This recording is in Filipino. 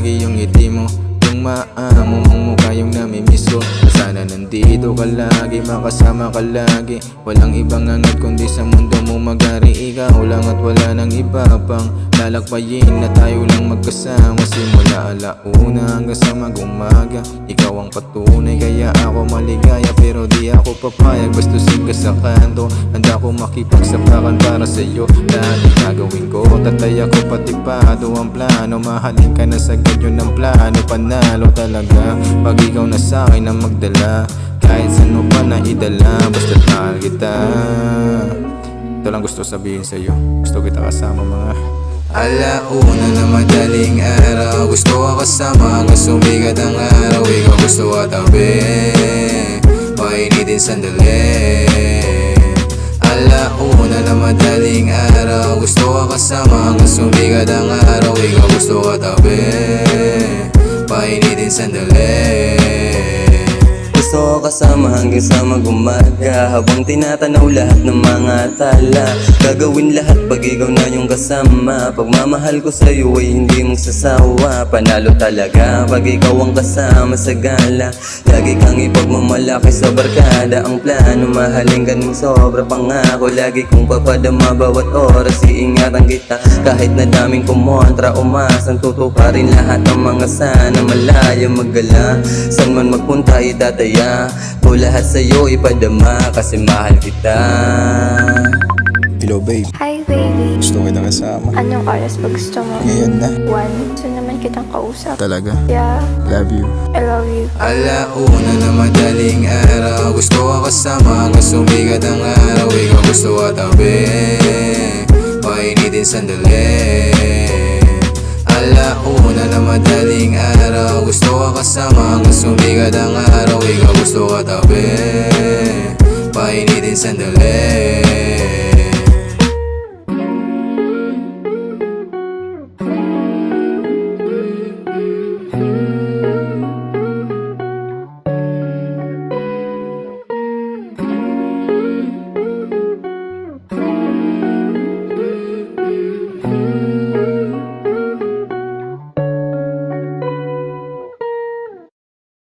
lagi yung ngiti mo, yung maamo mong mukha yung namimiss ko. Sana nandito ka lagi, makasama ka lagi. Walang ibang angat kundi sa mundo mo magari. Ikaw lang at wala nang iba pang lalakbayin, na tayo lang magkasama simula alauna hanggang sa mag-umaga. Ikaw ang patunay kaya ako maligaya, pero di ako papayag bastusin ka sa kanto. Handa ko makipagsapakan para sa'yo, lahat ang gagawin ko. Tataya ko pati pado ang plano, mahalin ka na sagad yun ang plano. Panalo talaga pag ikaw na sa'kin ang magdala, kahit saan mo pa na idala, basta mahal kita. Ito lang gusto sabihin sa'yo, gusto kita kasama mga alauna na madaling araw. Gusto ka kasama hanggang sumikat ang araw. Ikaw gusto ka tabi, painitin sandali. Alauna na madaling araw. Gusto ka kasama hanggang sumikat ang araw. Ikaw gusto ka tabi, painitin sandali. Gusto ko kasama hanggang sa mag-umaga, habang tinatanaw lahat ng mga tala. Gagawin lahat pag ikaw na yung kasama. Pagmamahal ko sa'yo ay hindi magsasawa. Panalo talaga pag ikaw ang kasama sa gala. Lagi kang ipagmamalaki sa barkada. Ang plano mahalin ka ng sobra pangako. Lagi kong papadama bawat oras, iingatan kita. Kahit na daming kumontra, umasang tutuparin lahat ng mga sana. Malaya maggala, san man magpunta itataya ko lahat sa'yo ipadama, kasi mahal kita. Hello babe, Hi baby, gusto kita kasama. anong oras ba gusto mo? Ngayon na, 1, gusto naman kitang kausap. talaga. Yeah, Love you. I love you. Alauna na madaling araw. Gusto ka kasama hanggang sumikat ang araw. Ikaw gusto ka tabi, painitin sandali. Alauna na madaling araw. Gusto ka kasama hanggang sumikat ang araw. Ikaw gusto ka tabi, painitin sandali.